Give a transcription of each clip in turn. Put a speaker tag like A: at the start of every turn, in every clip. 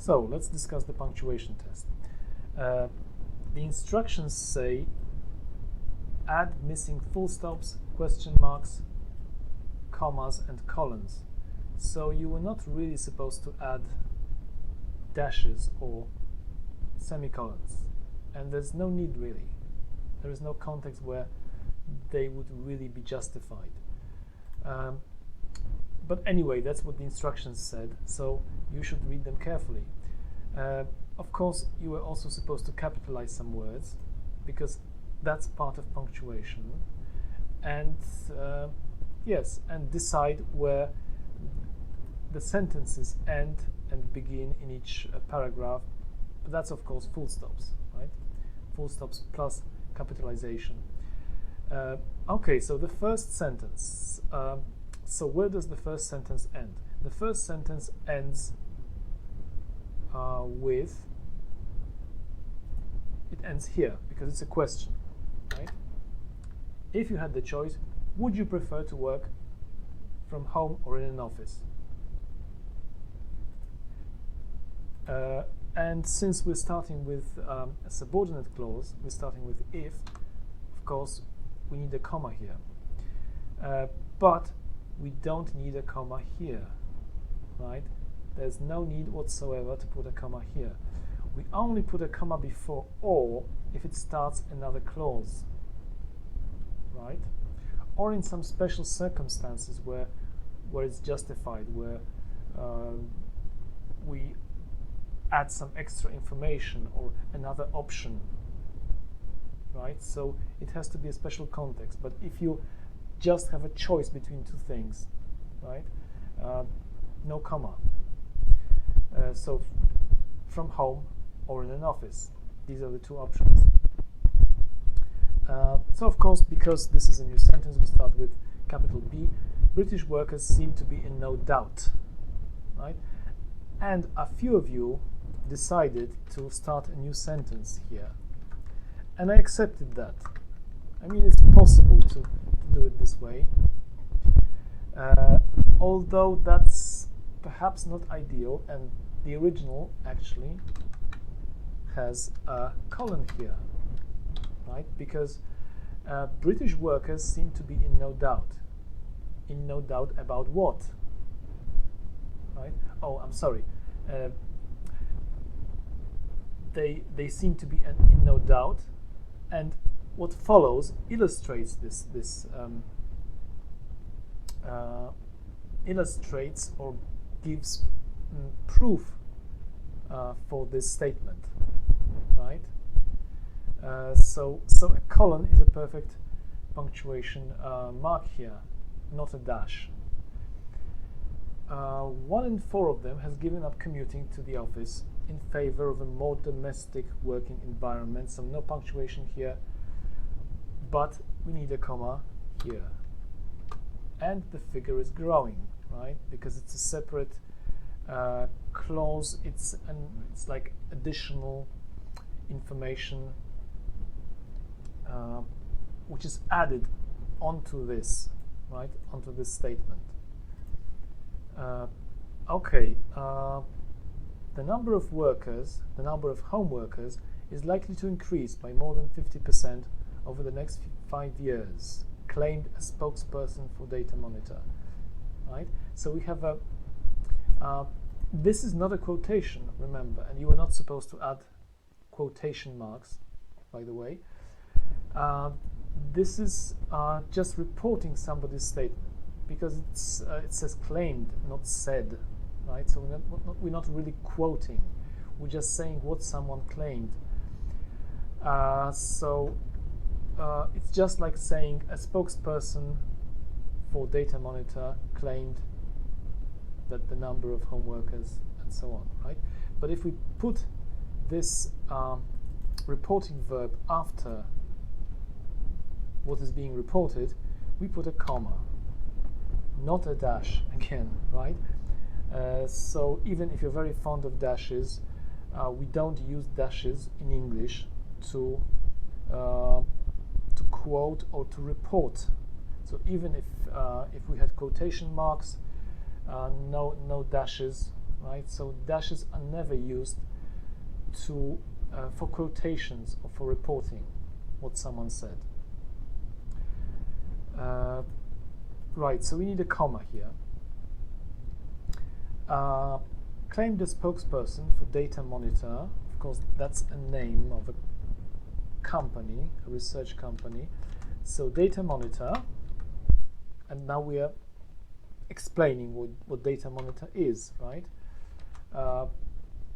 A: So let's discuss the punctuation test. The instructions say add missing full stops, question marks, commas and colons. So you were not really supposed to add dashes or semicolons, and there's no need really. There is no context where they would really be justified. But anyway, that's what the instructions said, so you should read them carefully. Of course, you were also supposed to capitalize some words, because that's part of punctuation. And yes, and decide where the sentences end and begin in each paragraph. That's of course full stops, right? Full stops plus capitalization. Okay, so the first sentence. So where does the first sentence end? The first sentence ends it ends here because it's a question, right? If you had the choice, would you prefer to work from home or in an office? And since we're starting with a subordinate clause, we're starting with if, of course, we need a comma here. But we don't need a comma here, right? There's no need whatsoever to put a comma here. We only put a comma before or if it starts another clause, right? Or in some special circumstances where it's justified, where we add some extra information or another option, right? So it has to be a special context. But if you just have a choice between two things, right? No comma. So from home or in an office. These are the two options. So of course, because this is a new sentence, we start with capital B. British workers seem to be in no doubt, right? And a few of you decided to start a new sentence here. And I accepted that. I mean, it's possible to do it this way. Although that's perhaps not ideal, and the original actually has a colon here, right? Because British workers seem to be in no doubt. In no doubt about what? Right? Oh, I'm sorry. They seem to be in no doubt, and what follows illustrates this illustrates or gives proof for this statement, right? So a colon is a perfect punctuation mark here, not a dash. 1 in 4 of them has given up commuting to the office in favor of a more domestic working environment. So no punctuation here, but we need a comma here. And the figure is growing, right? Because it's a separate clause. It's like additional information which is added onto this, right? Onto this statement. Okay. The number of workers, the number of home workers, is likely to increase by more than 50% over the next 5 years, claimed a spokesperson for Data Monitor. Right? So we have a. This is not a quotation, remember, and you are not supposed to add quotation marks, by the way. This is just reporting somebody's statement, because it says claimed, not said. Right, so we're not really quoting, we're just saying what someone claimed. So it's just like saying a spokesperson for Data Monitor claimed that the number of home workers and so on, right? But if we put this reporting verb after what is being reported, we put a comma, not a dash again, right? So even if you're very fond of dashes, we don't use dashes in English to quote or to report. So even if we had quotation marks, no dashes, right? So dashes are never used to for quotations or for reporting what someone said. Right, so we need a comma here. Claimed a spokesperson for Data Monitor. Of course, that's a name of a company, a research company. So Data Monitor, and now we are explaining what Data Monitor is, right?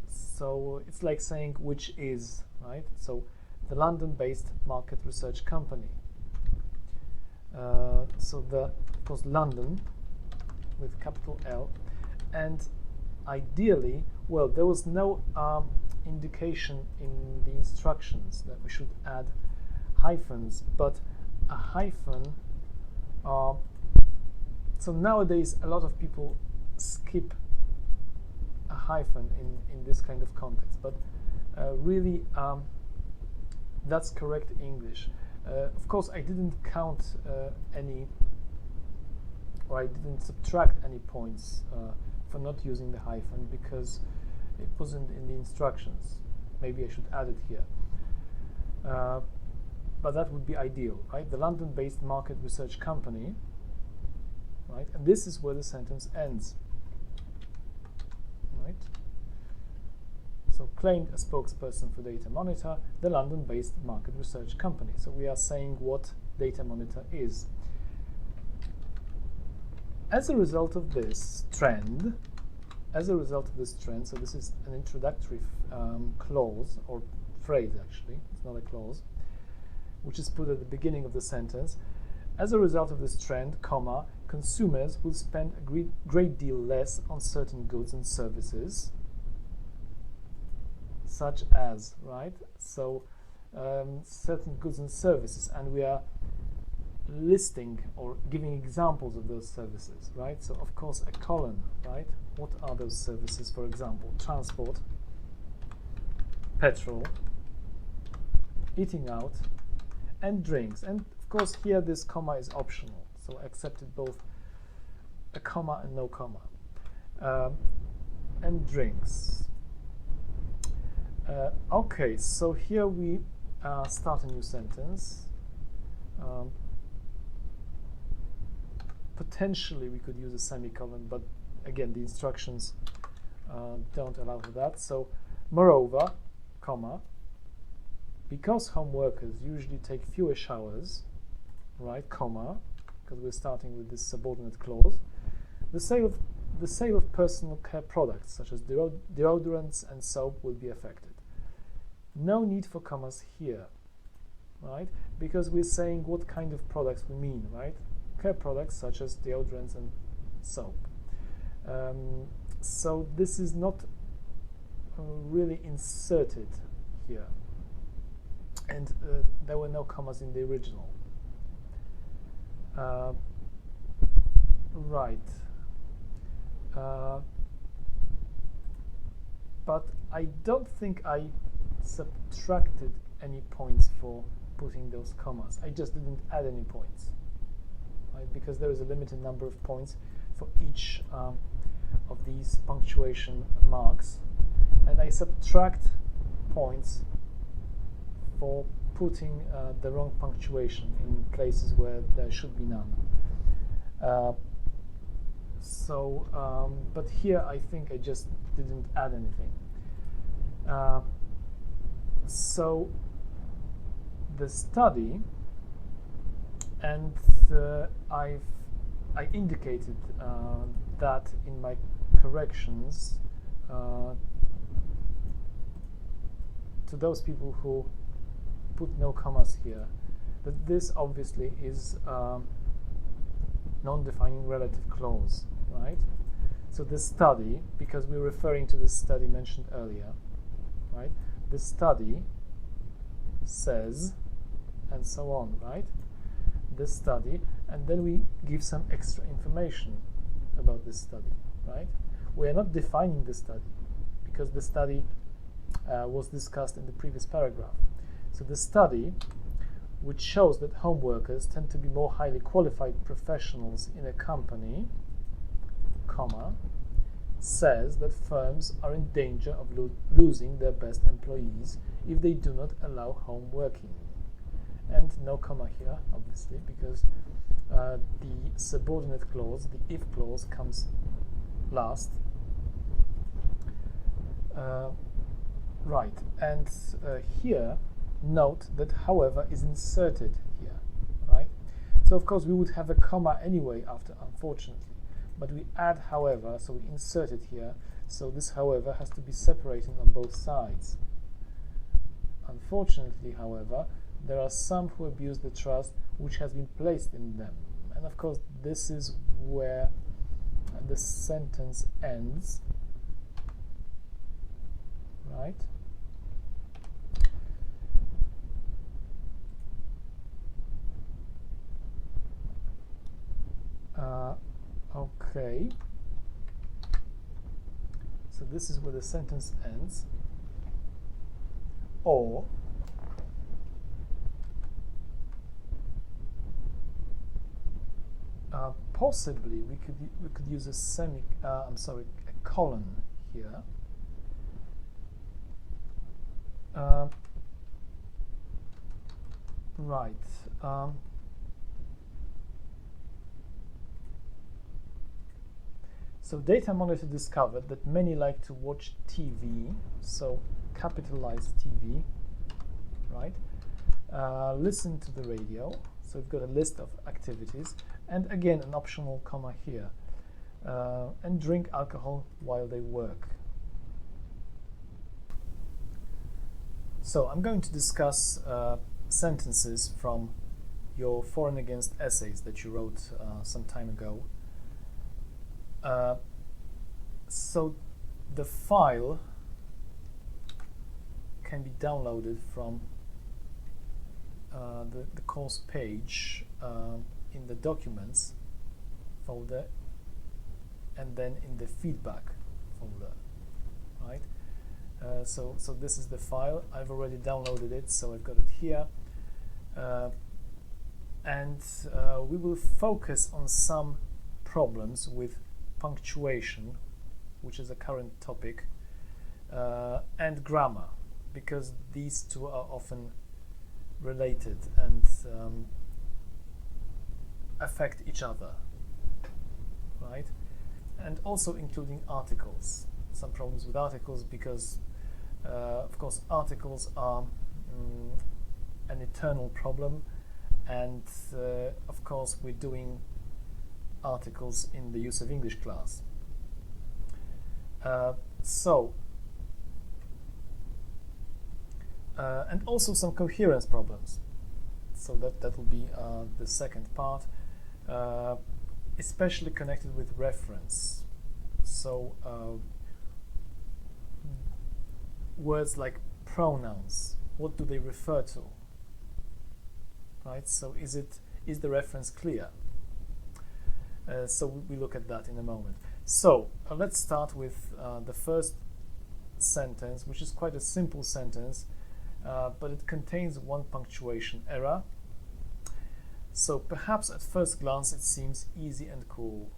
A: So it's like saying which is, right? So the London-based market research company. So of course, London with capital L, and ideally, well, there was no indication in the instructions that we should add hyphens, but a hyphen. So nowadays, a lot of people skip a hyphen in this kind of context, but really, that's correct English. Of course, I didn't count any, or I didn't subtract any points for not using the hyphen because it wasn't in the instructions. Maybe I should add it here. But that would be ideal, right? The London-based market research company, right? And this is where the sentence ends, right? So claimed a spokesperson for Data Monitor, the London-based market research company. So we are saying what Data Monitor is. As a result of this trend, so this is an introductory clause, or phrase actually, it's not a clause, which is put at the beginning of the sentence. As a result of this trend, comma, consumers will spend a great deal less on certain goods and services, such as, right? So certain goods and services, and we are listing or giving examples of those services, right? So of course a colon, right? What are those services? For example, transport, petrol, eating out, and drinks. And of course here this comma is optional, so I accepted both a comma and no comma. And drinks. Okay, so here we start a new sentence. Potentially we could use a semicolon, but again the instructions don't allow for that. So moreover, comma, because home workers usually take fewer showers, right, comma, because we're starting with this subordinate clause, the sale of personal care products such as deodorants and soap will be affected. No need for commas here, right, because we're saying what kind of products we mean, right? Care products such as deodorants and soap. So this is not really inserted here, and there were no commas in the original. Right. But I don't think I subtracted any points for putting those commas. I just didn't add any points, right? Because there is a limited number of points for each of these punctuation marks, and I subtract points for putting the wrong punctuation in places where there should be none. But here I think I just didn't add anything. So the study, and I indicated that in my corrections to those people who put no commas here, that this obviously is non-defining relative clause, right? So the study, because we're referring to the study mentioned earlier, right? The study says, and so on, right? The study, and then we give some extra information about this study, right? We are not defining the study because the study was discussed in the previous paragraph. So the study, which shows that home workers tend to be more highly qualified professionals in a company, comma, says that firms are in danger of losing their best employees if they do not allow home working. And no comma here, obviously, because the subordinate clause, the if clause, comes last. Right, and here note that however is inserted here, right? So of course we would have a comma anyway after unfortunately, but we add however, so we insert it here, so this however has to be separated on both sides. Unfortunately, however, there are some who abuse the trust which has been placed in them, and of course this is where the sentence ends, right? Okay, so this is where the sentence ends, or possibly we could use a colon here. Right. So Data Monitor discovered that many like to watch TV, so capitalize TV, right? Listen to the radio, so we've got a list of activities, and again an optional comma here, and drink alcohol while they work. So I'm going to discuss sentences from your For and Against essays that you wrote some time ago. So the file can be downloaded from the course page in the Documents folder, and then in the Feedback folder, right? So this is the file. I've already downloaded it, so I've got it here, and we will focus on some problems with punctuation, which is a current topic, and grammar, because these two are often related and affect each other, right? And also including articles. Some problems with articles because, of course, articles are an eternal problem, and of course we're doing articles in the Use of English class. And also some coherence problems. So that will be the second part, especially connected with reference. So words like pronouns, what do they refer to? Right? So is the reference clear? So we look at that in a moment. So let's start with the first sentence, which is quite a simple sentence, but it contains one punctuation error. So perhaps at first glance it seems easy and cool.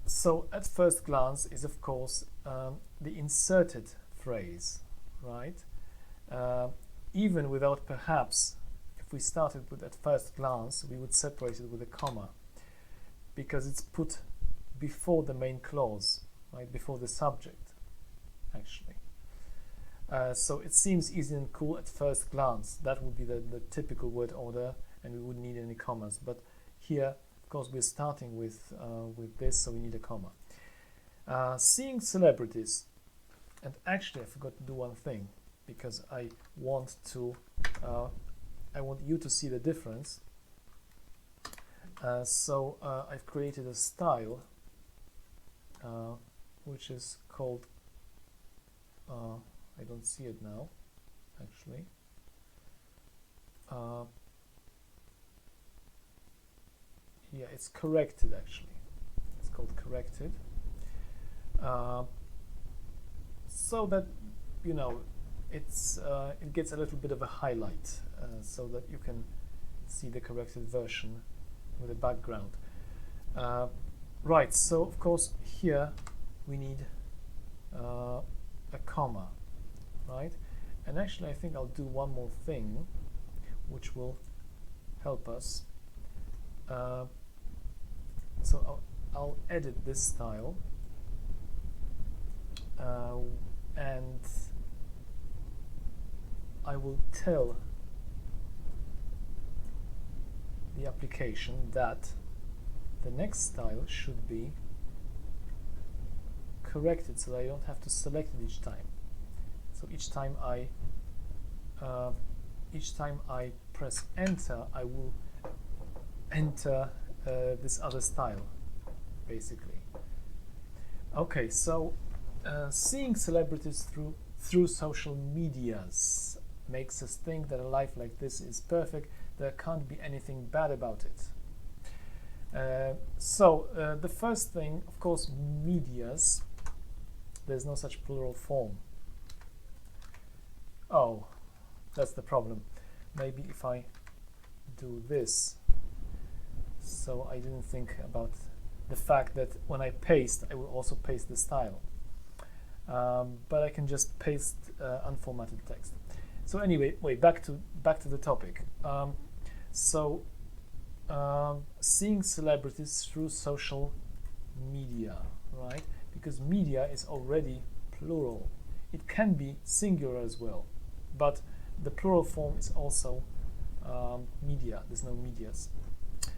A: So at first glance is of course the inserted phrase, right? Even without perhaps, if we started with at first glance, we would separate it with a comma, because it's put before the main clause, right? Before the subject, actually. So it seems easy and cool at first glance. That would be the typical word order, and we wouldn't need any commas. But here, of course, we're starting with this, so we need a comma. Seeing celebrities, and actually I forgot to do one thing, because I want you to see the difference. So I've created a style which is called I don't see it now, actually. Yeah, it's corrected, actually. It's called corrected. So that, you know, it gets a little bit of a highlight, so that you can see the corrected version with a background. Right, so of course here we need a comma, right? And actually I think I'll do one more thing which will help us. So I'll edit this style and I will tell the application that the next style should be corrected so that I don't have to select it each time. So each time I press enter, I will enter this other style, basically. Okay, so seeing celebrities through social medias makes us think that a life like this is perfect. There can't be anything bad about it. So the first thing, of course, medias. There's no such plural form. Oh, that's the problem. Maybe if I do this. So I didn't think about the fact that when I paste, I will also paste the style. But I can just paste unformatted text. So anyway, back to the topic. Seeing celebrities through social media, right? Because media is already plural. It can be singular as well, but the plural form is also media. There's no medias.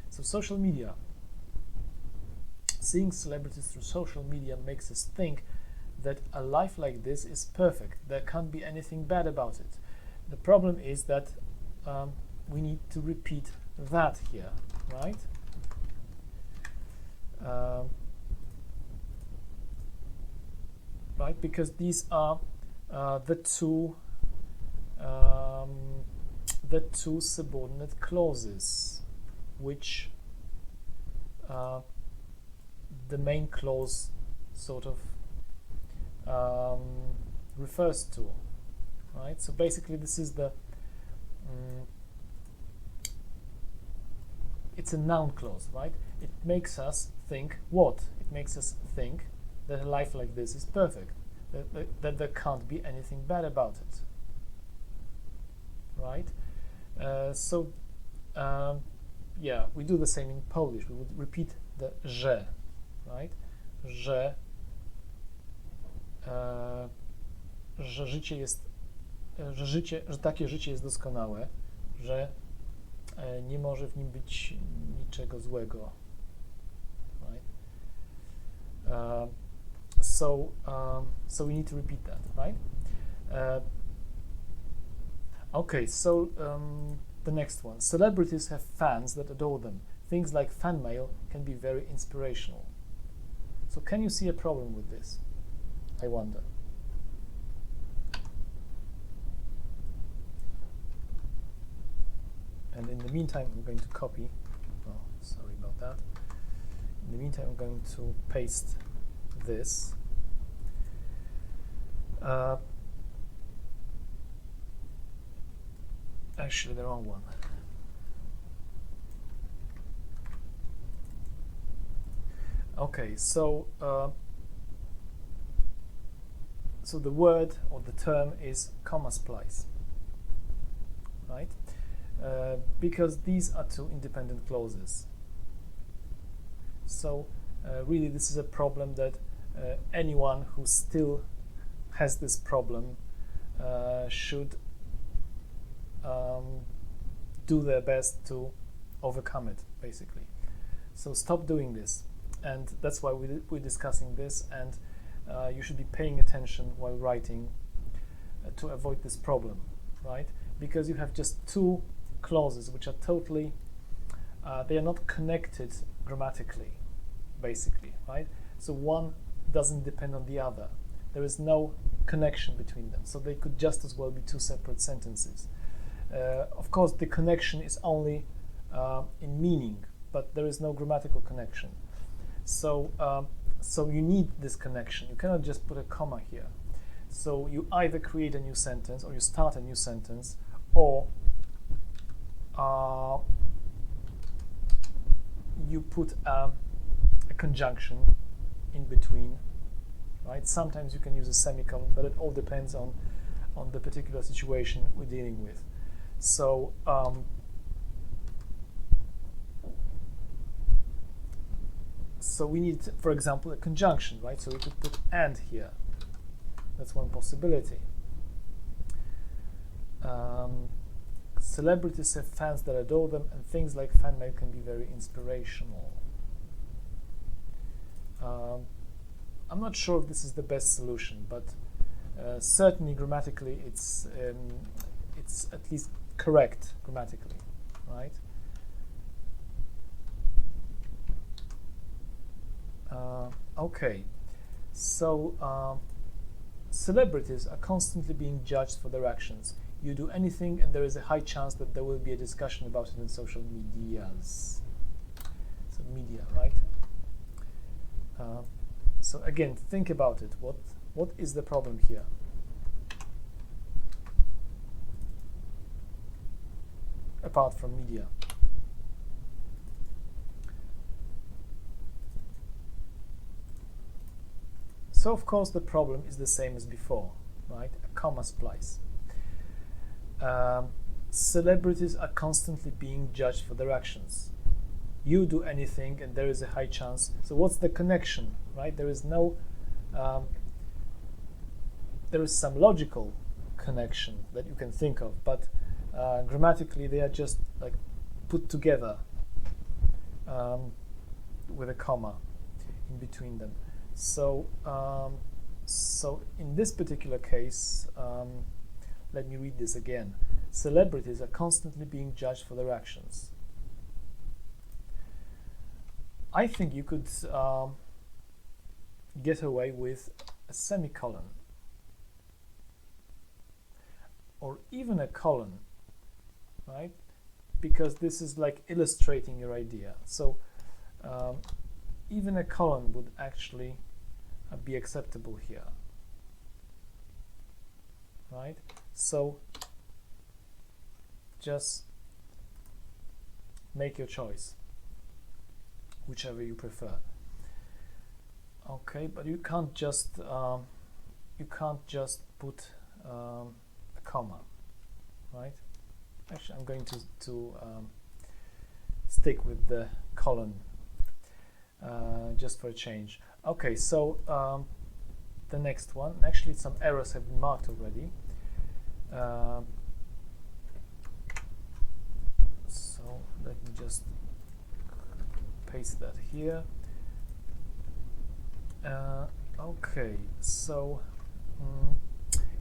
A: So social media. Seeing celebrities through social media makes us think that a life like this is perfect. There can't be anything bad about it. The problem is that we need to repeat that here, right? Right, because these are the two subordinate clauses, which the main clause sort of refers to, right? So basically, this is the it's a noun clause, right? It makes us think what? It makes us think that a life like this is perfect, that there can't be anything bad about it, right? Yeah, we do the same in Polish. We would repeat the że, right? Że życie jest, że takie życie jest doskonałe, że nie może w nim być niczego złego, right? So we need to repeat that, right? Okay, so the next one. Celebrities have fans that adore them. Things like fan mail can be very inspirational. So can you see a problem with this? I wonder. And in the meantime, I'm going to copy. Oh, sorry about that. In the meantime, I'm going to paste this. Actually, the wrong one. Okay, so the word or the term is comma splice, right? Because these are two independent clauses. So really, this is a problem that anyone who still has this problem should do their best to overcome it, basically. So stop doing this, and that's why we're discussing this, and you should be paying attention while writing to avoid this problem, right? Because you have just two clauses which are totally, they are not connected grammatically, basically, right? So one doesn't depend on the other. There is no connection between them, so they could just as well be two separate sentences. Of course, the connection is only in meaning, but there is no grammatical connection. So you need this connection. You cannot just put a comma here. So you either create a new sentence, or you start a new sentence, or you put a a conjunction in between, right? Sometimes you can use a semicolon, but it all depends on the particular situation we're dealing with. So so we need, for example, a conjunction, right? So we could put and here. That's one possibility. Celebrities have fans that adore them, and things like fan mail can be very inspirational. I'm not sure if this is the best solution, but certainly grammatically it's at least correct grammatically, right? Okay, so celebrities are constantly being judged for their actions. You do anything and there is a high chance that there will be a discussion about it in social medias. So media, right? So again, think about it. What is the problem here? Apart from media. So of course the problem is the same as before, right? A comma splice. Celebrities are constantly being judged for their actions. You do anything and there is a high chance. So what's the connection, right? There is no, there is some logical connection that you can think of, but grammatically they are just like put together with a comma in between them. So, so in this particular case, let me read this again. Celebrities are constantly being judged for their actions. I think you could get away with a semicolon or even a colon, right? Because this is like illustrating your idea. So even a colon would actually be acceptable here, right? So just make your choice, whichever you prefer. Okay, but you can't just put a comma, right? Actually, I'm going to stick with the colon just for a change. Okay, so the next one. Actually, some errors have been marked already. So let me just paste that here. Okay, so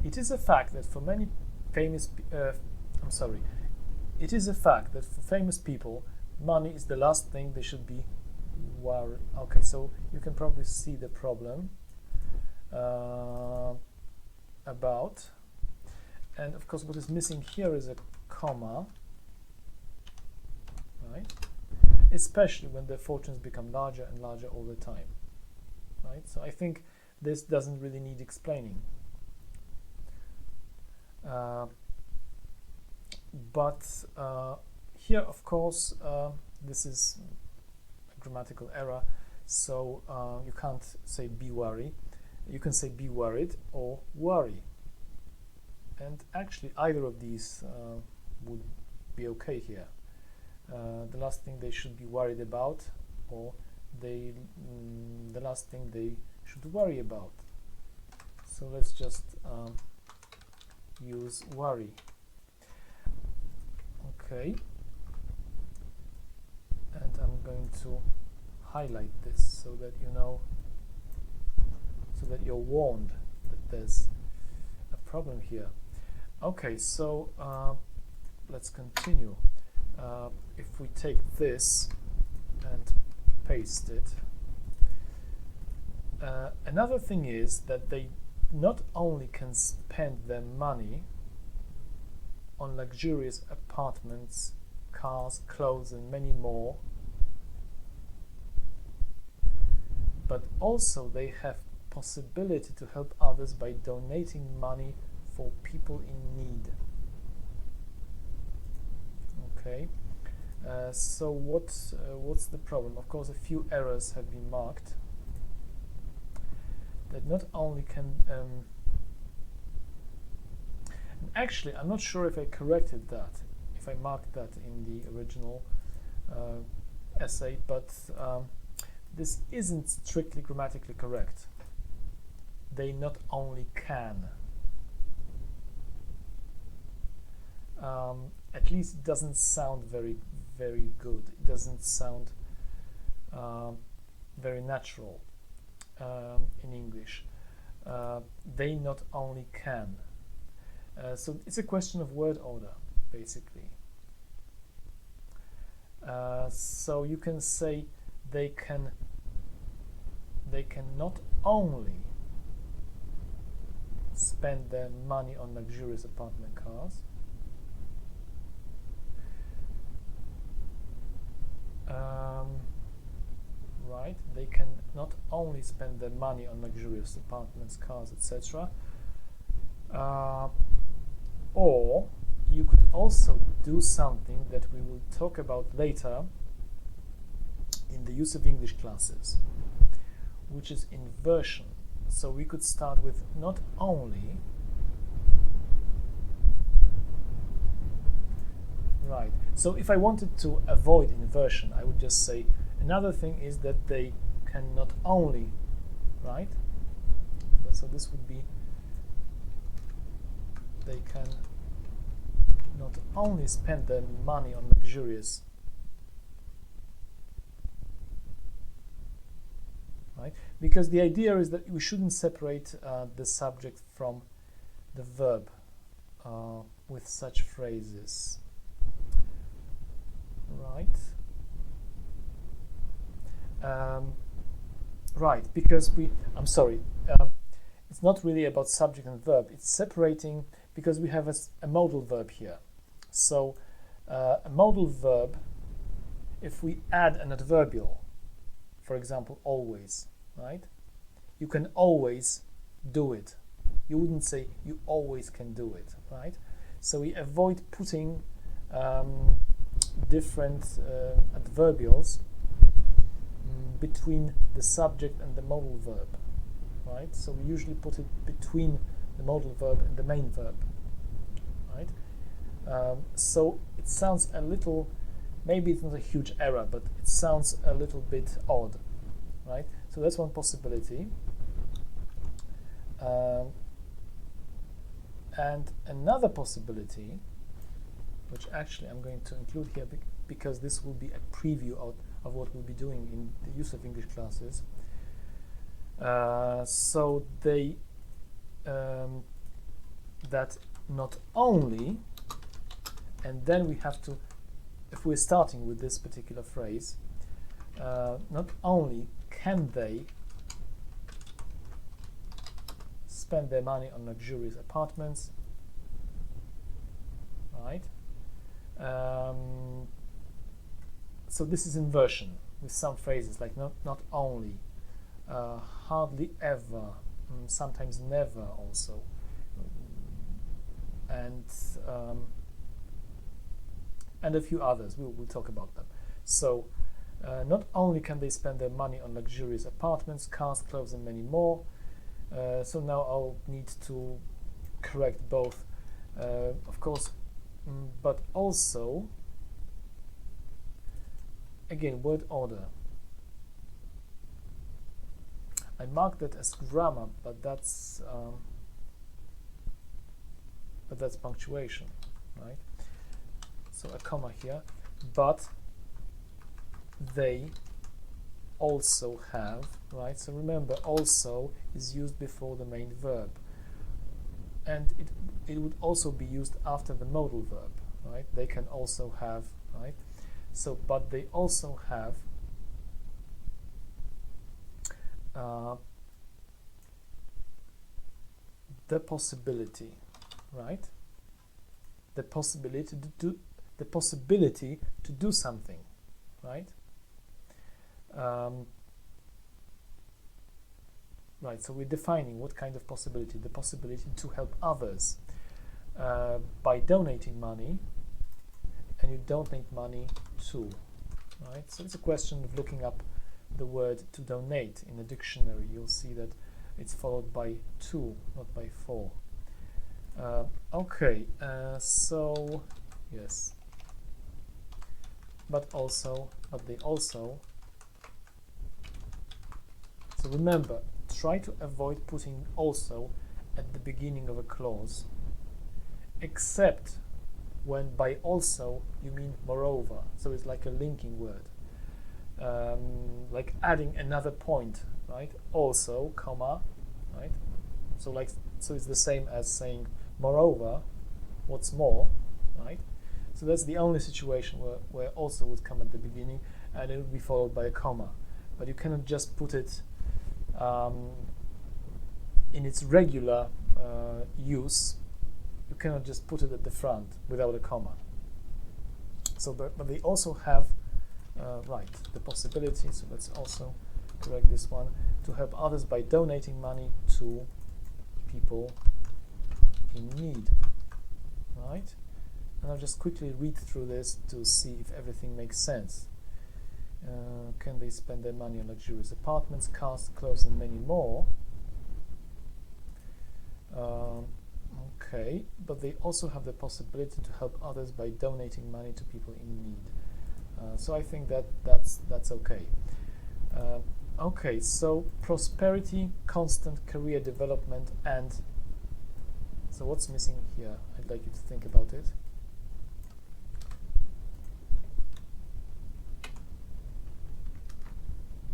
A: it is a fact that for many famous, it is a fact that for famous people, money is the last thing they should be worried. Okay, so you can probably see the problem about, and of course what is missing here is a comma, right? Especially when their fortunes become larger and larger all the time, right? So I think this doesn't really need explaining. But here, of course, this is a grammatical error, so you can't say be worried. You can say be worried or worry. And actually, either of these would be okay here. The last thing they should be worried about, or the last thing they should worry about. So let's just use worry. Okay, and I'm going to highlight this so that you know, so that you're warned that there's a problem here. Okay, so let's continue. If we take this and paste it, another thing is that they not only can spend their money on luxurious apartments, cars, clothes, and many more, but also they have possibility to help others by donating money for people in need. Okay, So what's the problem? Of course, a few errors have been marked that not only can and actually I'm not sure if I corrected that, if I marked that in the original essay, but this isn't strictly grammatically correct. They not only can, at least it doesn't sound very good. It doesn't sound very natural in English. They not only can. So it's a question of word order, basically. So you can say they can not only spend their money on luxurious apartment cars, right? They can not only spend their money on luxurious apartments, cars, etc. Or you could also do something that we will talk about later in the use of English classes, which is inversion. So we could start with not only, right? So if I wanted to avoid inversion, I would just say another thing is that they can not only, right? So this would be they can not only spend their money on luxurious, right? Because the idea is that we shouldn't separate the subject from the verb with such phrases, right? Right, because I'm sorry, it's not really about subject and verb, it's separating because we have a modal verb here. So a modal verb, if we add an adverbial, for example, always, right? You can always do it. You wouldn't say you always can do it, right? So we avoid putting different adverbials between the subject and the modal verb, right? So we usually put it between the modal verb and the main verb, right? So it sounds a little, maybe it's not a huge error, but it sounds a little bit odd, right? So that's one possibility. And another possibility, which actually I'm going to include here because this will be a preview of what we'll be doing in the use of English classes. So they that not only, and then we have to, if we're starting with this particular phrase, not only can they spend their money on luxurious apartments, right? So this is inversion with some phrases like not only, hardly ever, sometimes never also, and a few others. We'll talk about them. So not only can they spend their money on luxurious apartments, cars, clothes, and many more. So now I'll need to correct both, of course, but also, again, word order. I marked that as grammar, but that's punctuation, right? So a comma here, but they also have, right? So remember, also is used before the main verb, and it would also be used after the modal verb, right? They can also have, right? So, but they also have the possibility, right? The possibility to do something, right? Right, so we're defining what kind of possibility. The possibility to help others by donating money and you donate money to, right? So it's a question of looking up the word to donate in a dictionary. You'll see that it's followed by to, not by for. Okay, so yes, but they also. So remember, try to avoid putting also at the beginning of a clause, except when by also you mean moreover. So it's like a linking word, like adding another point, right? Also, comma, right? So it's the same as saying moreover, what's more, right? So that's the only situation where also would come at the beginning, and it would be followed by a comma. But you cannot just put it in its regular use. You cannot just put it at the front without a comma. So, but they also have the possibility. So let's also correct this one, to help others by donating money to people in need, right? And I'll just quickly read through this to see if everything makes sense. Can they spend their money on luxurious apartments, cars, clothes, and many more? Okay, but they also have the possibility to help others by donating money to people in need. So I think that's okay. Okay, so prosperity, constant career development, and so what's missing here? I'd like you to think about it.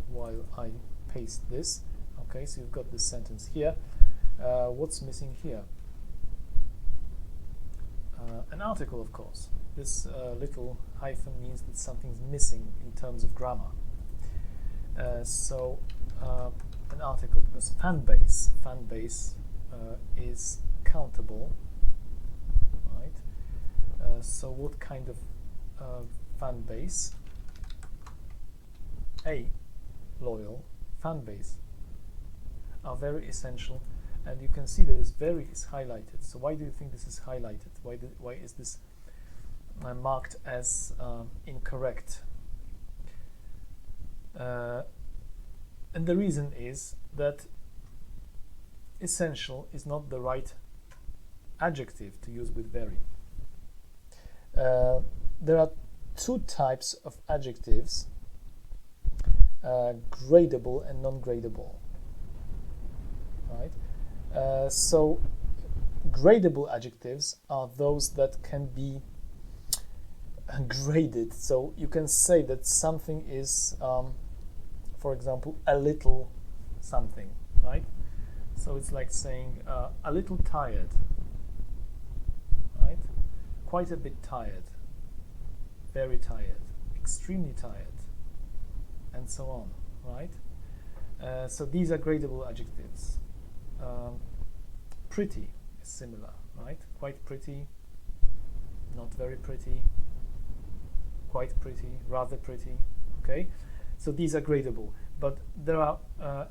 A: While I paste this. Okay, so you've got this sentence here. What's missing here? An article, of course. This little hyphen means that something's missing in terms of grammar. So an article, because fan base is countable, right? So what kind of fan base? A loyal fan base are very essential, and you can see that this very is highlighted. So why do you think this is highlighted? Why is this marked as incorrect? And the reason is that essential is not the right adjective to use with very. There are two types of adjectives, gradable and non-gradable, right? So gradable adjectives are those that can be graded. So you can say that something is, for example, a little something, right? So it's like saying a little tired, right? Quite a bit tired, very tired, extremely tired, and so on, right? So these are gradable adjectives. Pretty is similar, right? Quite pretty, not very pretty, quite pretty, rather pretty, okay? So these are gradable, but there are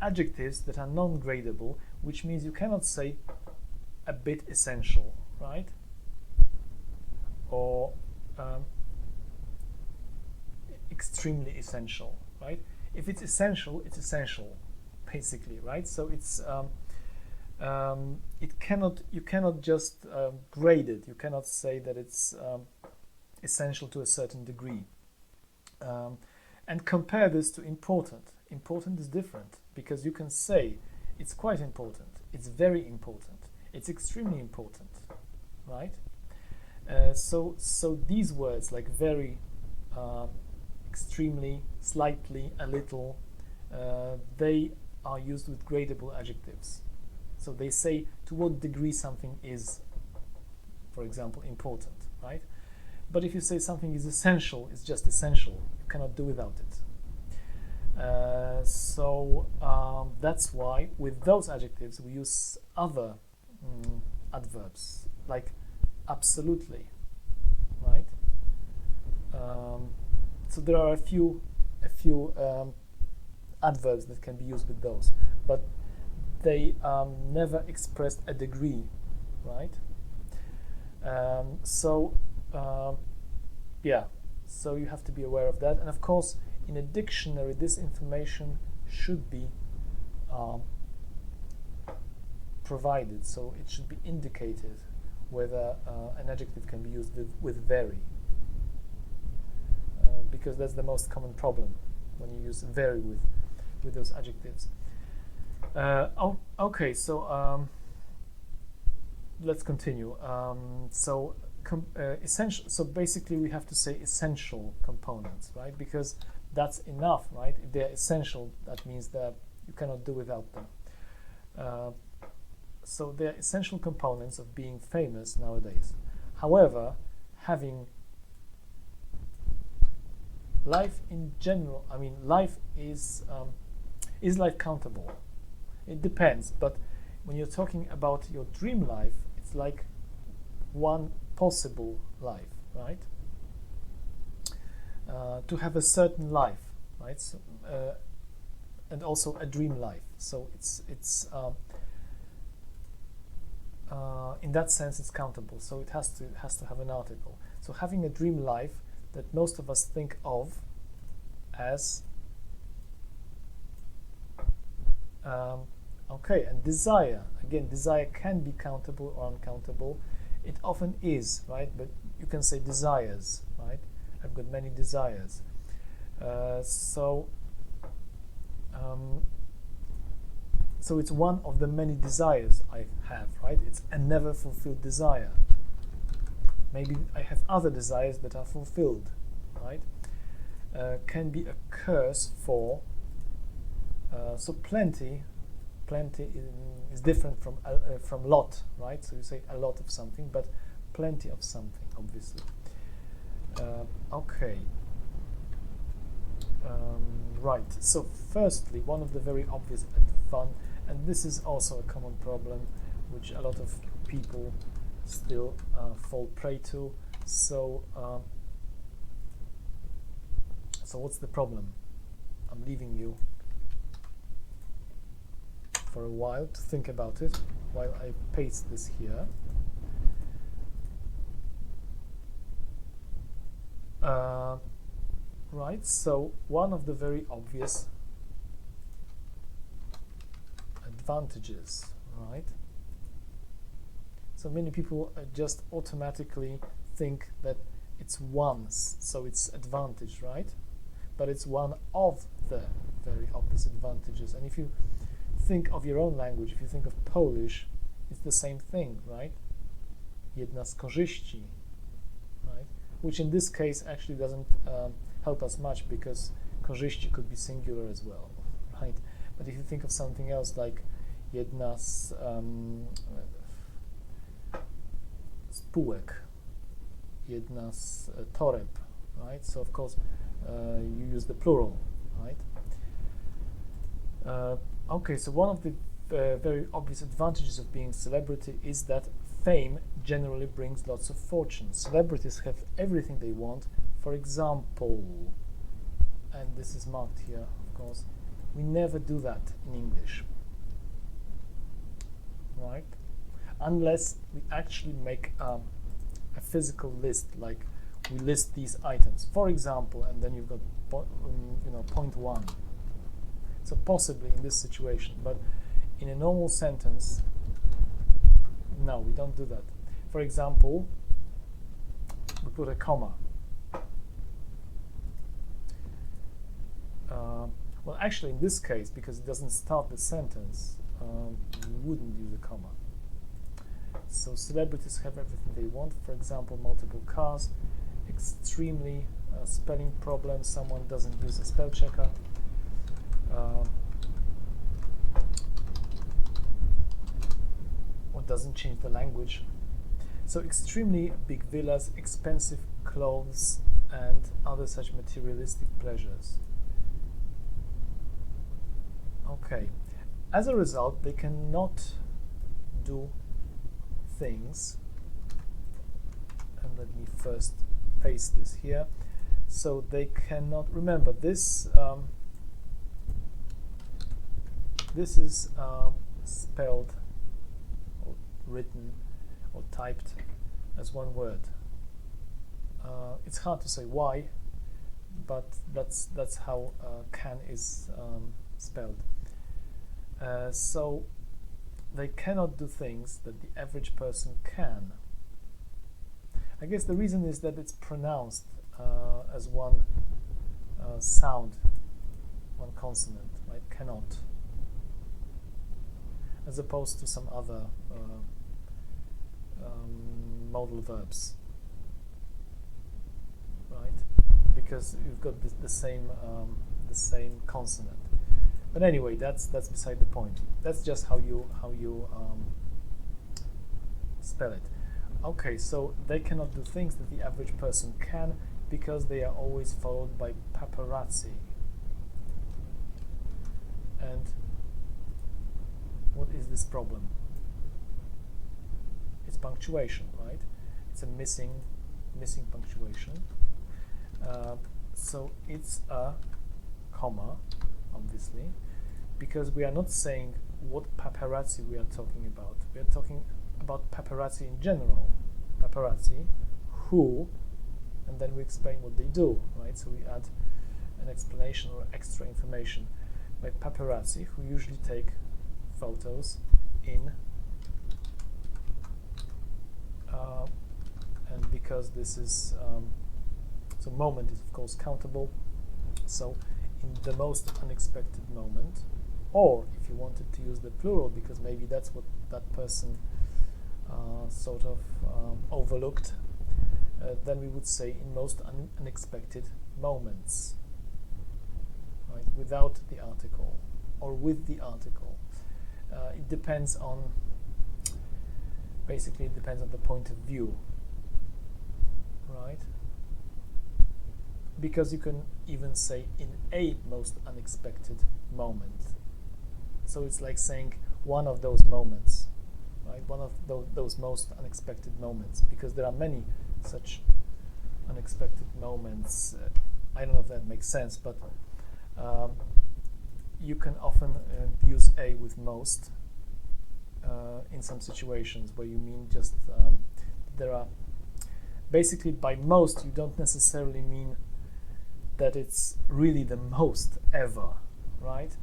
A: adjectives that are non-gradable, which means you cannot say a bit essential, right? Or extremely essential, right? If it's essential, basically, right? So it's you cannot just grade it. You cannot say that it's essential to a certain degree. And compare this to important. Important is different, because you can say it's quite important, it's very important, it's extremely important, right? So these words like very, extremely, slightly, a little, they are used with gradable adjectives. So they say to what degree something is, for example, important, right? But if you say something is essential, it's just essential. You cannot do without it. That's why with those adjectives we use other adverbs, like absolutely, right? So there are a few adverbs that can be used with those, but they never expressed a degree, right? yeah, so you have to be aware of that. And of course, in a dictionary, this information should be provided, so it should be indicated whether an adjective can be used with very, because that's the most common problem when you use very with those adjectives. Okay, so let's continue. Essential. So basically, we have to say essential components, right? Because that's enough, right? If they're essential, that means that you cannot do without them. So they're essential components of being famous nowadays. However, having life in general, I mean, life is life countable? It depends, but when you're talking about your dream life, it's like one possible life, right? To have a certain life, right? So, and also a dream life. So it's in that sense it's countable. So it has to have an article. So having a dream life that most of us think of as okay, and desire. Again, desire can be countable or uncountable. It often is, right? But you can say desires, right? I've got many desires. So it's one of the many desires I have, right? It's a never fulfilled desire. Maybe I have other desires that are fulfilled, right? Can be a curse for. So plenty is different from lot, right? So you say a lot of something, but plenty of something, obviously. Okay. Right. So firstly, one of the very obvious and this is also a common problem, which a lot of people still fall prey to. So what's the problem? I'm leaving you for a while to think about it while I paste this here. Right, so one of the very obvious advantages, right? So many people just automatically think that it's once, so it's advantage, right? But it's one of the very obvious advantages. And if you think of your own language, if you think of Polish, it's the same thing, right? Jedna z korzyści, right? Which in this case actually doesn't help us much, because korzyści could be singular as well, right? But if you think of something else like jedna z spółek, jedna z toreb, right? So of course you use the plural, right? Okay, so one of the very obvious advantages of being a celebrity is that fame generally brings lots of fortune. Celebrities have everything they want. For example, and this is marked here, of course, we never do that in English, right? Unless we actually make a physical list, like we list these items, for example, and then you've got point one. So possibly in this situation, but in a normal sentence, no, we don't do that. For example, we put a comma. Well, actually, in this case, because it doesn't start the sentence, we wouldn't use a comma. So celebrities have everything they want. For example, multiple cars, extremely spelling problems. Someone doesn't use a spell checker. Or doesn't change the language. So extremely big villas, expensive clothes, and other such materialistic pleasures. Okay. As a result, they cannot do things. And let me first paste this here. So they cannot, remember this. This is spelled or written or typed as one word. It's hard to say why, but that's how can is spelled. So they cannot do things that the average person can. I guess the reason is that it's pronounced as one sound, one consonant, right? Cannot, as opposed to some other modal verbs, right? Because you've got the same consonant. But anyway, that's beside the point. That's just how you spell it. Okay, so they cannot do things that the average person can because they are always followed by paparazzi. And what is this problem? It's punctuation, right? It's a missing punctuation. So it's a comma, obviously, because we are not saying what paparazzi we are talking about. We are talking about paparazzi in general. Paparazzi, who, and then we explain what they do, right? So we add an explanation or extra information. By paparazzi, who usually take photos in, and because this is, so moment is of course countable, so in the most unexpected moment, or if you wanted to use the plural because maybe that's what that person sort of overlooked, then we would say in most unexpected moments, right, without the article or with the article. It depends on, basically it depends on the point of view, right? Because you can even say in a most unexpected moment. So it's like saying one of those moments, right? One of those most unexpected moments, because there are many such unexpected moments. I don't know if that makes sense, but you can often use a with most in some situations where you mean just there are basically by most you don't necessarily mean that it's really the most ever, right?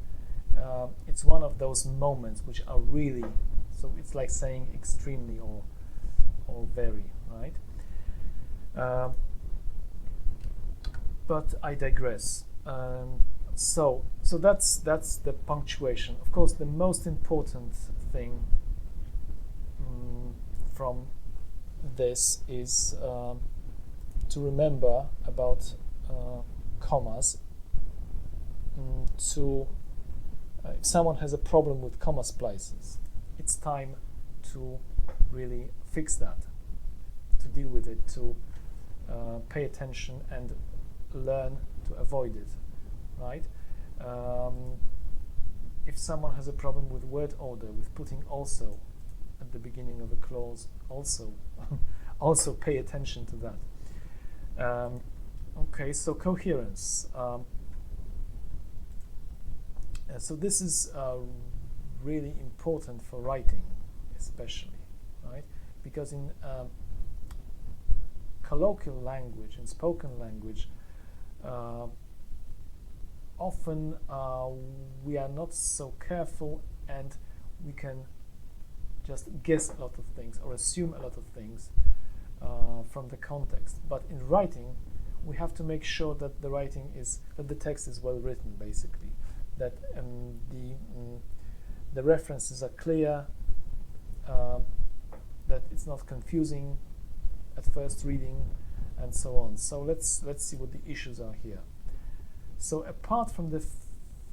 A: It's one of those moments which are really, so it's like saying extremely or very, right? But I digress. So that's the punctuation. Of course, the most important thing from this is to remember about commas. If someone has a problem with comma splices, it's time to really fix that, to deal with it, to pay attention and learn to avoid it, right? If someone has a problem with word order, with putting also at the beginning of a clause, also pay attention to that. Okay, so coherence. So this is really important for writing, especially, right? Because in colloquial language, in spoken language, often we are not so careful and we can just guess a lot of things or assume a lot of things from the context. But in writing, we have to make sure that the text is well written, basically, that the references are clear, that it's not confusing at first reading, and so on. So let's see what the issues are here. So apart from the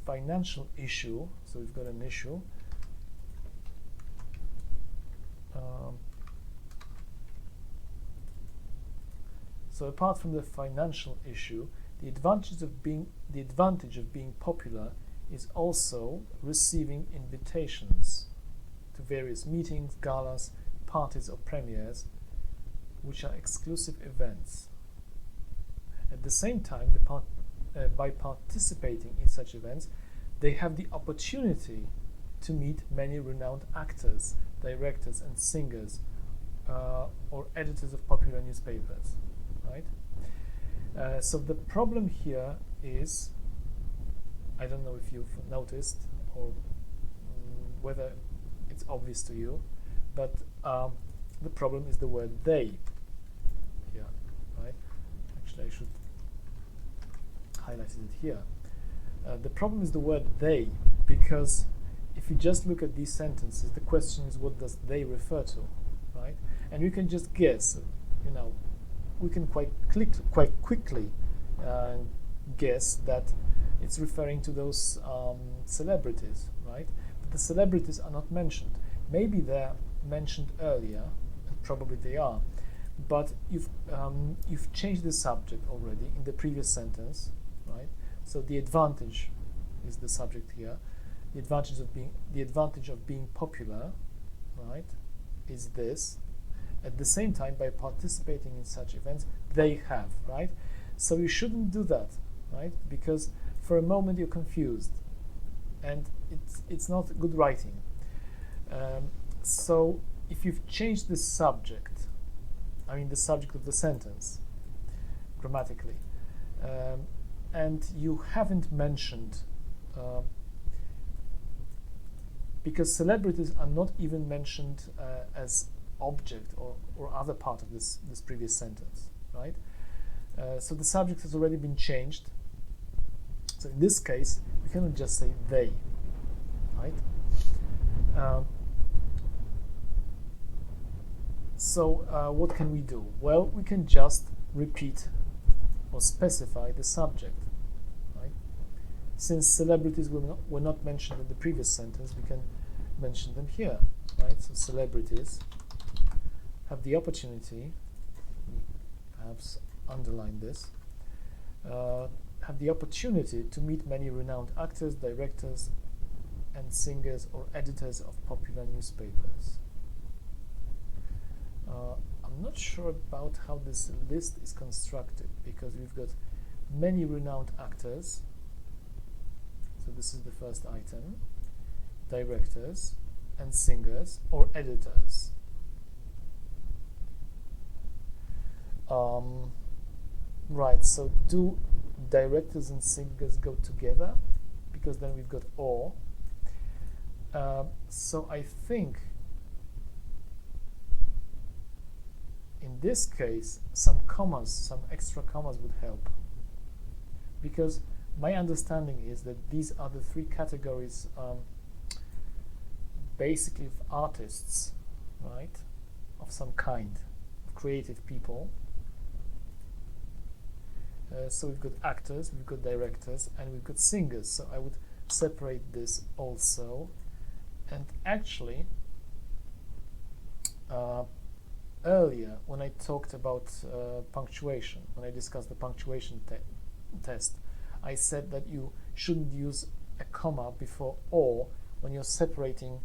A: financial issue, so we've got an issue. So apart from the financial issue, the advantage of being popular is also receiving invitations to various meetings, galas, parties or premieres, which are exclusive events. At the same time, by participating in such events, they have the opportunity to meet many renowned actors, directors and singers, or editors of popular newspapers. right? So the problem here is, I don't know if you've noticed or whether it's obvious to you, but the problem is the word they here, right? Actually, I should highlight it here. The problem is the word they, because if you just look at these sentences, the question is, what does they refer to, right? And you can just guess, you know, we can quite quickly guess that it's referring to those celebrities, right? But the celebrities are not mentioned. Maybe they're mentioned earlier, and probably they are, but you've changed the subject already in the previous sentence, right? So the advantage is the subject here. The advantage of being popular, right, is this. At the same time, by participating in such events, they have, right? So you shouldn't do that, right? Because for a moment you're confused, and it's not good writing. So if you've changed the subject, I mean the subject of the sentence, grammatically, and you haven't mentioned, because celebrities are not even mentioned as object or other part of this previous sentence, right? So the subject has already been changed. So in this case, we cannot just say they, right? So what can we do? Well, we can just repeat or specify the subject, right? Since celebrities were not mentioned in the previous sentence, we can mention them here, right? So celebrities have the opportunity, perhaps underline this, have the opportunity to meet many renowned actors, directors, and singers or editors of popular newspapers. I'm not sure about how this list is constructed, because we've got many renowned actors, so this is the first item, directors and singers or editors. Right, so do directors and singers go together? Because then we've got or. So I think in this case some extra commas would help, because my understanding is that these are the three categories basically of artists, right, of some kind, of creative people. So we've got actors, we've got directors, and we've got singers. So I would separate this also. And actually, earlier when I talked about punctuation, when I discussed the punctuation test, I said that you shouldn't use a comma before or when you're separating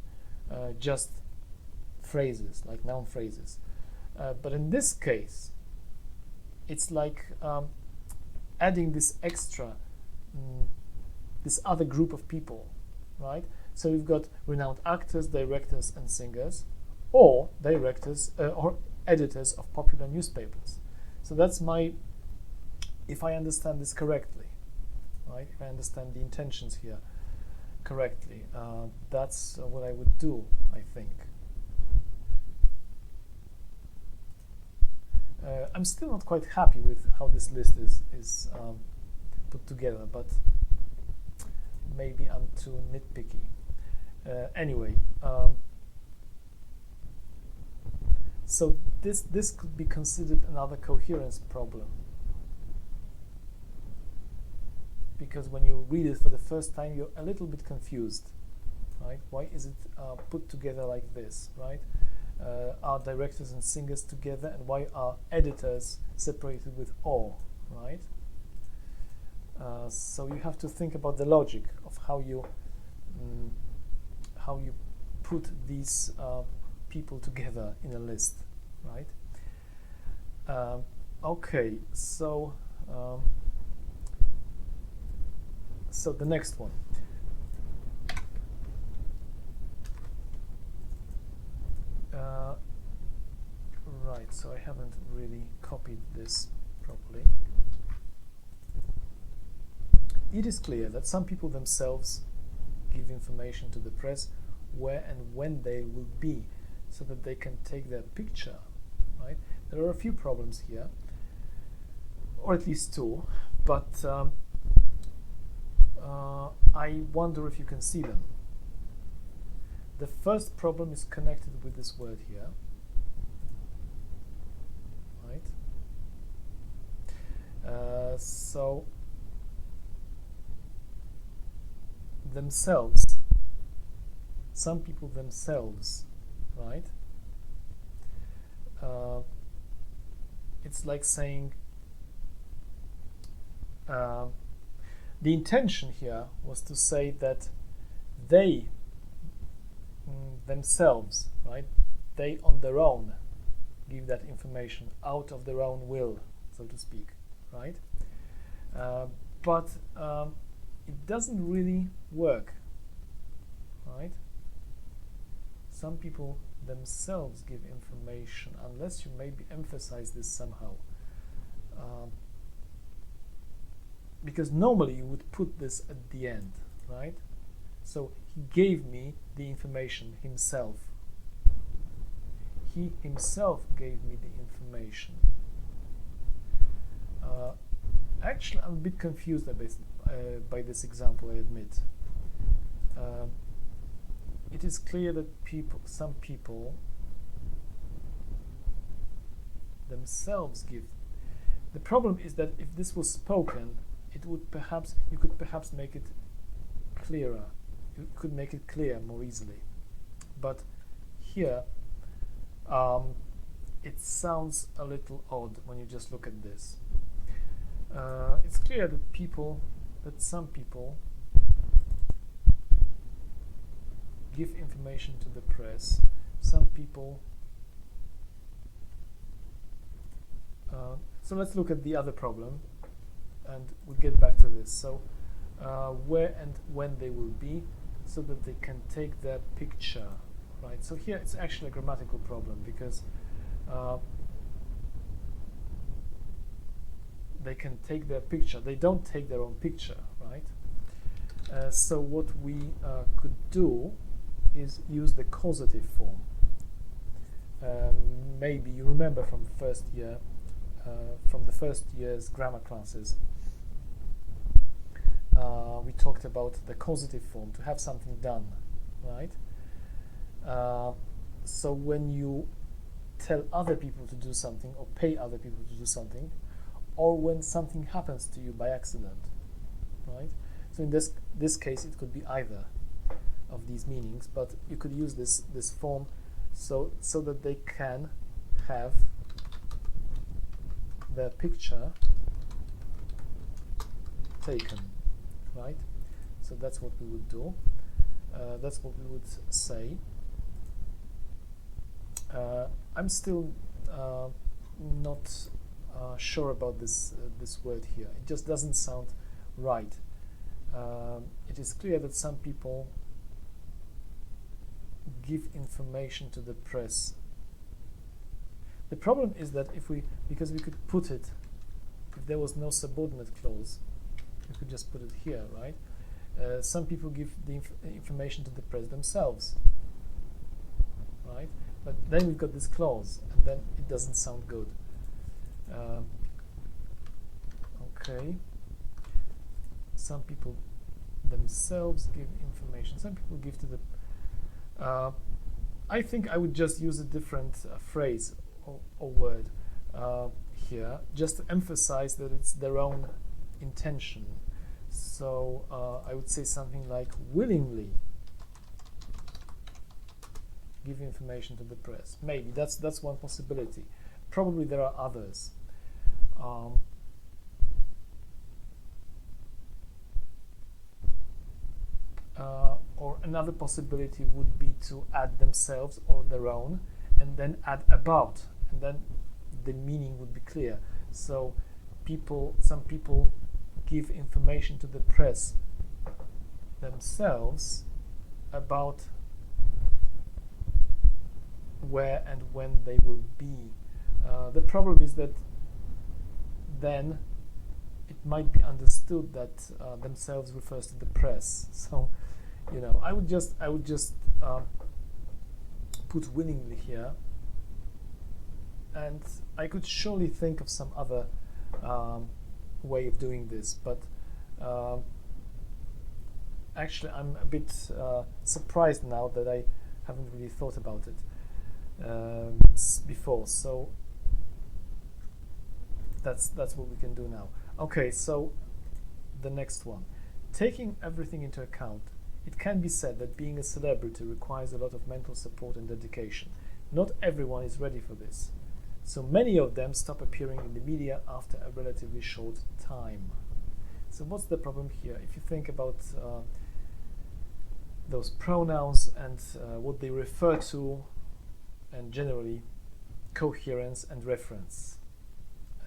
A: just phrases, like noun phrases. But in this case, it's like adding this extra, this other group of people, right? So we've got renowned actors, directors, and singers, or directors or editors of popular newspapers. So that's my, if I understand this correctly, right? If I understand the intentions here correctly, that's what I would do, I think. I'm still not quite happy with how this list is put together, but maybe I'm too nitpicky. Anyway, so this could be considered another coherence problem, because when you read it for the first time, you're a little bit confused, right? Why is it put together like this, right? Are directors and singers together, and why are editors separated with or, right? So you have to think about the logic of how you put these people together in a list, right? Okay, so so the next one. Right, so I haven't really copied this properly. It is clear that some people themselves give information to the press where and when they will be, so that they can take their picture, right? There are a few problems here, or at least two, but I wonder if you can see them. The first problem is connected with this word here, right? So themselves, some people themselves, right? It's like saying the intention here was to say that they themselves, right? They on their own give that information out of their own will, so to speak, right? But it doesn't really work, right? Some people themselves give information, unless you maybe emphasize this somehow. Because normally you would put this at the end, right? So he gave me the information himself. He himself gave me the information. Actually, I'm a bit confused by this example, I admit. It is clear that some people themselves give. The problem is that if this was spoken, you could perhaps make it clearer. You could make it clear more easily. But here, it sounds a little odd when you just look at this. It's clear that some people give information to the press. Some people. So let's look at the other problem, and we'll get back to this. So, where and when they will be, so that they can take their picture, right? So here it's actually a grammatical problem, because they can take their picture. They don't take their own picture, right? So what we could do is use the causative form. Maybe you remember from first year, from the first year's grammar classes, we talked about the causative form, to have something done, right? So when you tell other people to do something, or pay other people to do something, or when something happens to you by accident, right? So in this case, it could be either of these meanings, but you could use this form so that they can have their picture taken, right? So that's what we would do. That's what we would say. I'm still not sure about this word here. It just doesn't sound right. It is clear that some people give information to the press. The problem is that because we could put it, if there was no subordinate clause, we could just put it here, right? Some people give the information to the press themselves, right? But then we've got this clause, and then it doesn't sound good. Okay. Some people themselves give information. Some people give to the. I think I would just use a different phrase or word here, just to emphasize that it's their own intention. So I would say something like willingly give information to the press. Maybe that's one possibility. Probably there are others. Or another possibility would be to add themselves or their own, and then add about, and then the meaning would be clear. So some people give information to the press themselves about where and when they will be. The problem is that then it might be understood that themselves refers to the press. So, you know, I would just put willingly here, and I could surely think of some other way of doing this, but actually I'm a bit surprised now that I haven't really thought about it before. So that's what we can do now. Okay, so the next one. Taking everything into account, it can be said that being a celebrity requires a lot of mental support and dedication. Not everyone is ready for this. So many of them stop appearing in the media after a relatively short time. So what's the problem here? If you think about those pronouns and what they refer to, and generally coherence and reference.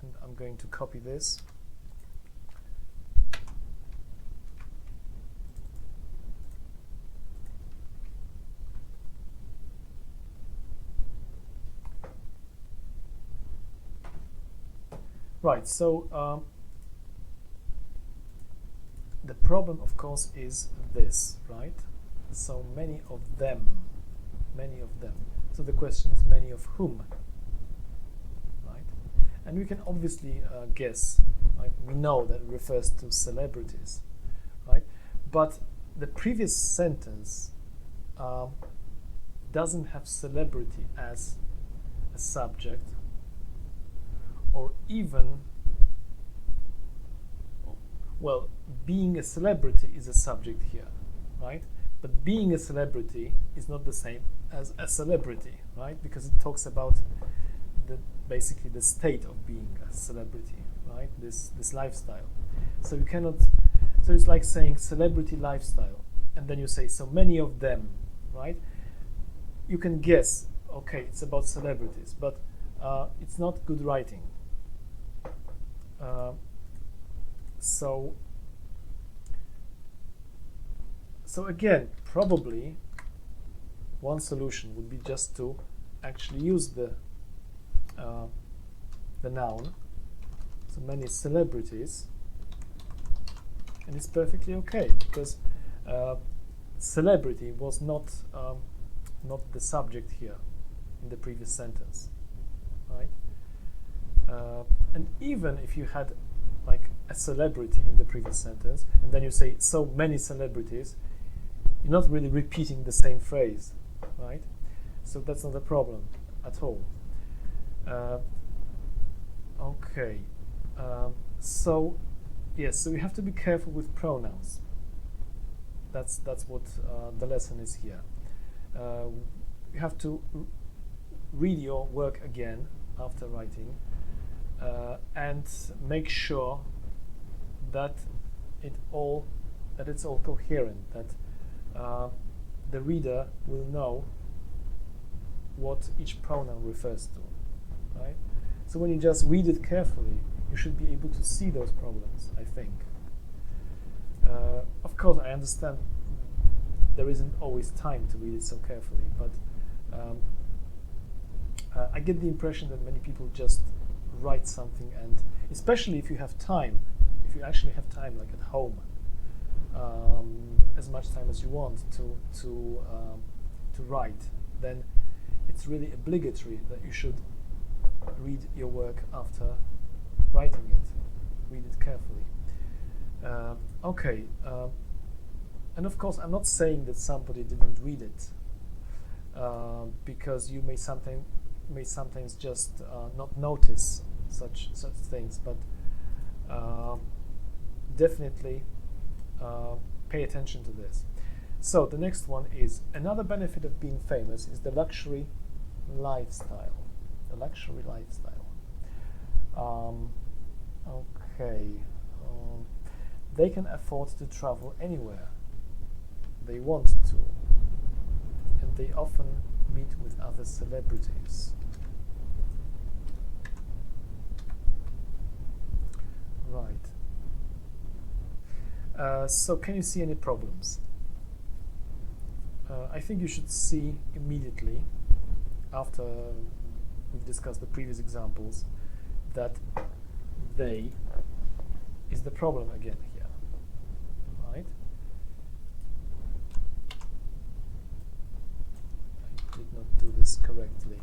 A: And I'm going to copy this. Right, so the problem, of course, is this, right? So many of them. So the question is many of whom, right? And we can obviously guess, right? We know that it refers to celebrities, right? But the previous sentence doesn't have celebrity as a subject, or even, well, being a celebrity is a subject here, right? But being a celebrity is not the same as a celebrity, right? Because it talks about basically the state of being a celebrity, right? This lifestyle. So you cannot. So it's like saying celebrity lifestyle, and then you say so many of them, right? You can guess, okay, it's about celebrities, but it's not good writing. So again, probably one solution would be just to actually use the noun, so many celebrities, and it's perfectly okay because celebrity was not the subject here in the previous sentence, right? And even if you had like a celebrity in the previous sentence, and then you say so many celebrities, you're not really repeating the same phrase, right? So that's not a problem at all. Okay. So yes, so you have to be careful with pronouns. That's what the lesson is here. You have to read your work again after writing, and make sure that it's all coherent, that the reader will know what each pronoun refers to, right? So when you just read it carefully, you should be able to see those problems, I think. Of course, I understand there isn't always time to read it so carefully, but I get the impression that many people just write something, and especially if you have time, if you actually have time, like at home, as much time as you want to write, then it's really obligatory that you should read your work after writing it. Read it carefully. Okay, and of course, I'm not saying that somebody didn't read it, because you may sometimes just not notice such things, but definitely pay attention to this. So the next one is another benefit of being famous is the luxury lifestyle. The luxury lifestyle. Okay. They can afford to travel anywhere they want to, and they often meet with other celebrities. Right. So can you see any problems? I think you should see immediately, after we've discussed the previous examples, that they is the problem again here, right? I did not do this correctly.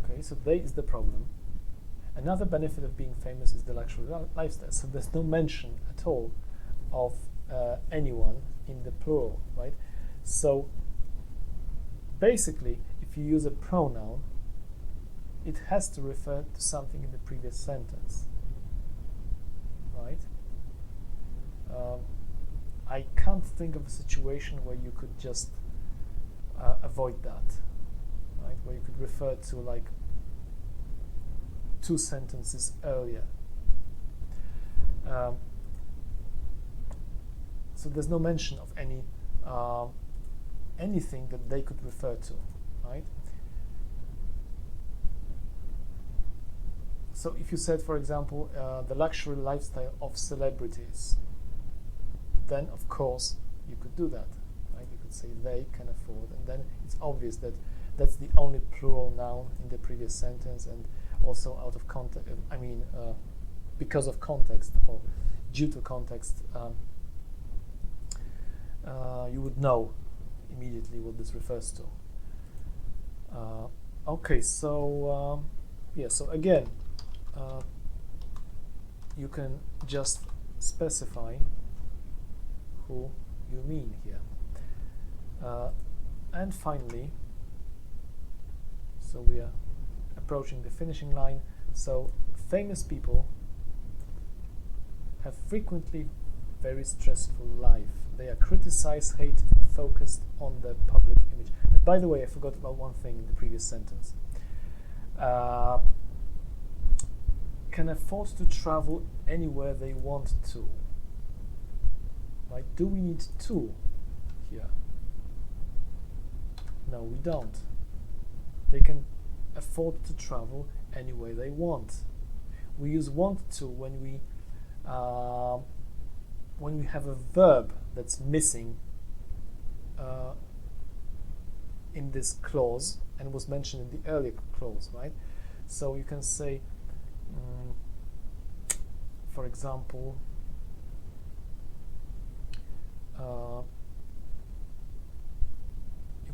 A: Okay, so they is the problem. Another benefit of being famous is the luxury lifestyle. So there's no mention at all of anyone in the plural, right? So basically, if you use a pronoun, it has to refer to something in the previous sentence, right? I can't think of a situation where you could just avoid that, right? Where you could refer to like 2 sentences earlier. So there's no mention of any anything that they could refer to, right? So if you said, for example, the luxury lifestyle of celebrities, then of course you could do that, right? You could say they can afford, and then it's obvious that that's the only plural noun in the previous sentence, and also out of context, because of context or due to context, you would know immediately what this refers to. Okay, so yeah, so again, you can just specify who you mean here. And finally, so we are approaching the finishing line. So famous people have frequently very stressful life. They are criticized, hated, and focused on their public image. And by the way, I forgot about one thing in the previous sentence. Can afford to travel anywhere they want to. Right? Do we need to here? No, we don't. They can afford to travel anywhere they want. We use want to when we have a verb that's missing in this clause and was mentioned in the earlier clause, right? So you can say, for example, you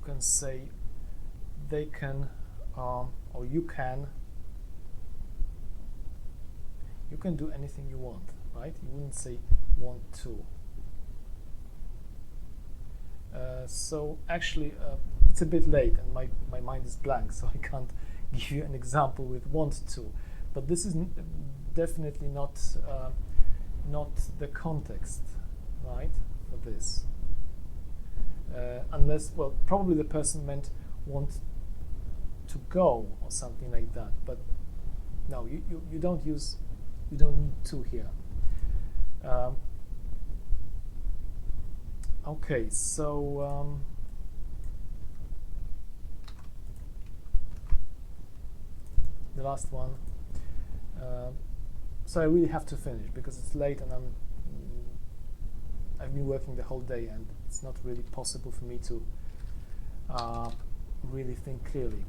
A: can say they can, or you can do anything you want, right? You wouldn't say want to. So actually, it's a bit late and my mind is blank, so I can't give you an example with want to. But this is definitely not the context, right, for this. Unless, well, probably the person meant want to go or something like that. But no, you don't need to here. Okay, so the last one. So I really have to finish because it's late and I've been working the whole day and it's not really possible for me to really think clearly.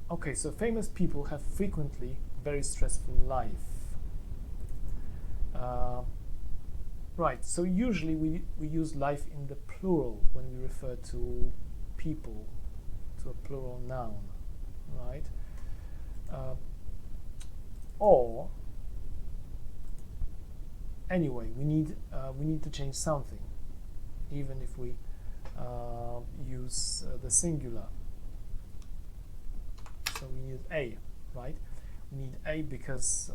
A: Okay, so famous people have frequently very stressful life. Right, so usually we use life in the plural when we refer to people, to a plural noun, right? Or anyway, we need to change something, even if we use the singular. So we need a, right? We need a because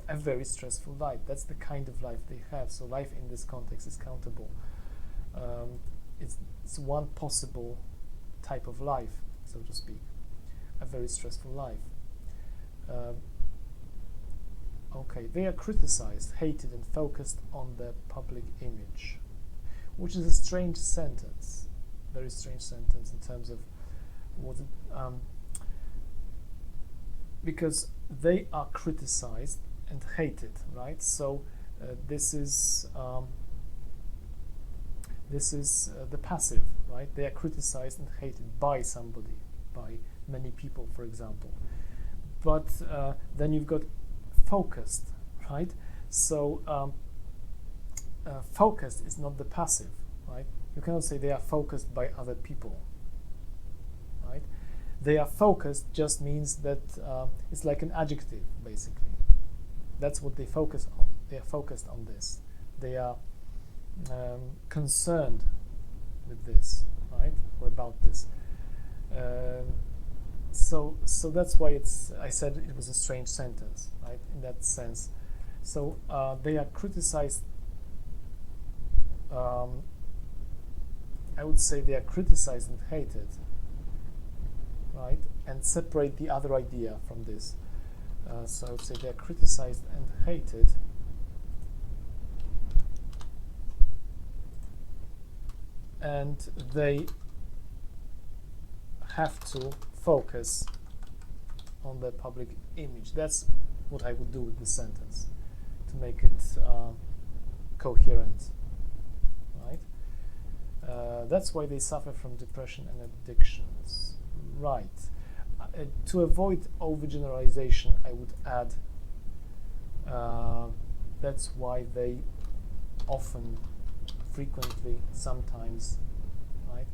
A: a very stressful life. That's the kind of life they have. So life in this context is countable. It's one possible type of life, so to speak. A very stressful life. Okay, they are criticized, hated, and focused on their public image, which is a strange sentence, very strange sentence in terms of what it, because they are criticized and hated, right? So this is This is the passive, right? They are criticized and hated by somebody, by many people, for example. But then you've got focused, right? So focused is not the passive, right? You cannot say they are focused by other people, right? They are focused just means that it's like an adjective, basically. That's what they focus on. They are focused on this. They are concerned with this, right, or about this. So that's why I said it was a strange sentence, right, in that sense. So they are criticized. I would say they are criticized and hated, right, and separate the other idea from this. So I would say they are criticized and hated. And they have to focus on their public image. That's what I would do with this sentence to make it coherent, right? That's why they suffer from depression and addictions, right? To avoid overgeneralization, I would add that's why they often, frequently, sometimes, right?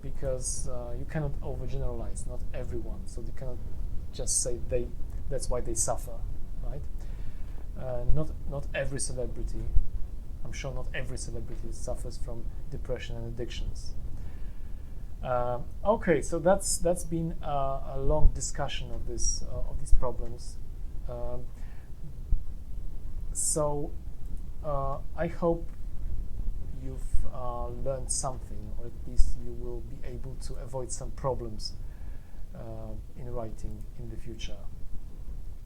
A: Because you cannot overgeneralize, not everyone. So you cannot just say that's why they suffer, right? Not every celebrity, I'm sure not every celebrity suffers from depression and addictions. Okay, so that's been a long discussion of these problems. So I hope you've learned something, or at least you will be able to avoid some problems in writing in the future.